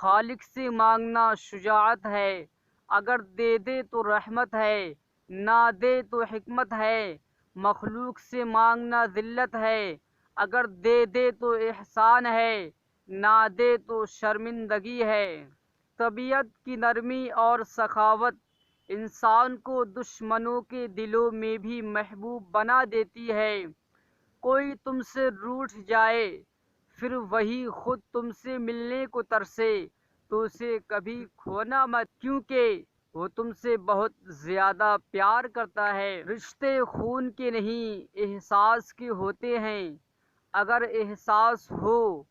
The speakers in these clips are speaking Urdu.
خالق سے مانگنا شجاعت ہے، اگر دے دے تو رحمت ہے، نہ دے تو حکمت ہے۔ مخلوق سے مانگنا ذلت ہے، اگر دے دے تو احسان ہے، نہ دے تو شرمندگی ہے۔ طبیعت کی نرمی اور سخاوت انسان کو دشمنوں کے دلوں میں بھی محبوب بنا دیتی ہے۔ کوئی تم سے روٹھ جائے پھر وہی خود تم سے ملنے کو ترسے تو اسے کبھی کھونا مت، کیونکہ وہ تم سے بہت زیادہ پیار کرتا ہے۔ رشتے خون کے نہیں احساس کے ہوتے ہیں، اگر احساس ہو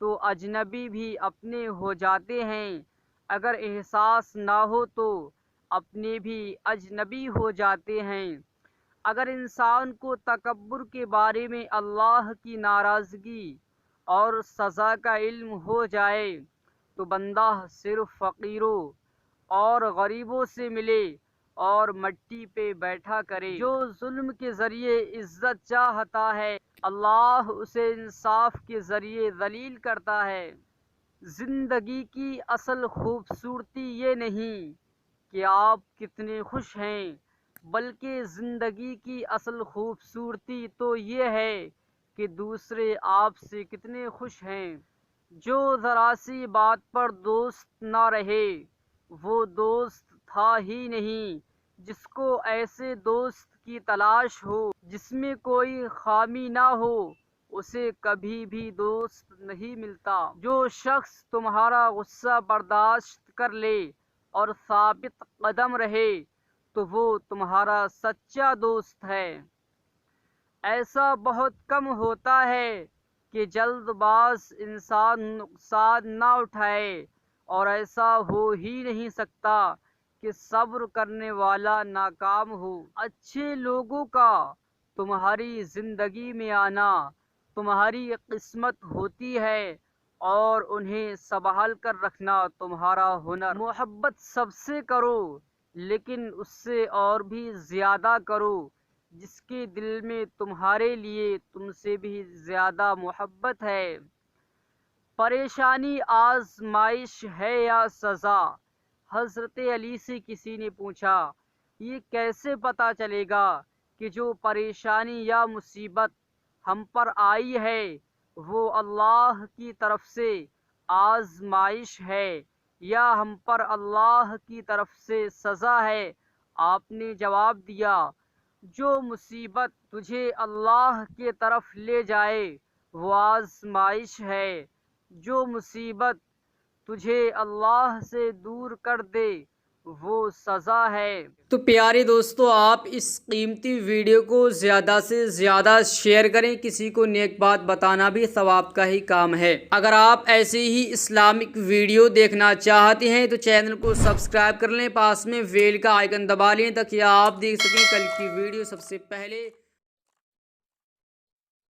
تو اجنبی بھی اپنے ہو جاتے ہیں، اگر احساس نہ ہو تو اپنے بھی اجنبی ہو جاتے ہیں۔ اگر انسان کو تکبر کے بارے میں اللہ کی ناراضگی اور سزا کا علم ہو جائے تو بندہ صرف فقیروں اور غریبوں سے ملے اور مٹی پہ بیٹھا کرے۔ جو ظلم کے ذریعے عزت چاہتا ہے اللہ اسے انصاف کے ذریعے ذلیل کرتا ہے۔ زندگی کی اصل خوبصورتی یہ نہیں کہ آپ کتنے خوش ہیں، بلکہ زندگی کی اصل خوبصورتی تو یہ ہے کہ دوسرے آپ سے کتنے خوش ہیں۔ جو ذرا سی بات پر دوست نہ رہے وہ دوست تھا ہی نہیں۔ جس کو ایسے دوست کی تلاش ہو جس میں کوئی خامی نہ ہو اسے کبھی بھی دوست نہیں ملتا۔ جو شخص تمہارا غصہ برداشت کر لے اور ثابت قدم رہے تو وہ تمہارا سچا دوست ہے۔ ایسا بہت کم ہوتا ہے کہ جلد باز انسان نقصان نہ اٹھائے، اور ایسا ہو ہی نہیں سکتا کہ صبر کرنے والا ناکام ہو۔ اچھے لوگوں کا تمہاری زندگی میں آنا تمہاری قسمت ہوتی ہے، اور انہیں سنبھال کر رکھنا تمہارا ہنر۔ محبت سب سے کرو لیکن اس سے اور بھی زیادہ کرو جس کے دل میں تمہارے لیے تم سے بھی زیادہ محبت ہے۔ پریشانی آزمائش ہے یا سزا؟ حضرت علی سے کسی نے پوچھا، یہ کیسے پتہ چلے گا کہ جو پریشانی یا مصیبت ہم پر آئی ہے وہ اللہ کی طرف سے آزمائش ہے یا ہم پر اللہ کی طرف سے سزا ہے؟ آپ نے جواب دیا، جو مصیبت تجھے اللہ کے طرف لے جائے وہ آزمائش ہے، جو مصیبت تجھے اللہ سے دور کر دے وہ سزا ہے۔ تو پیارے دوستو، آپ اس قیمتی ویڈیو کو زیادہ سے زیادہ شیئر کریں، کسی کو نیک بات بتانا بھی ثواب کا ہی کام ہے۔ اگر آپ ایسے ہی اسلامک ویڈیو دیکھنا چاہتے ہیں تو چینل کو سبسکرائب کر لیں، پاس میں بیل کا آئیکن دبا لیں تاکہ آپ دیکھ سکیں کل کی ویڈیو سب سے پہلے۔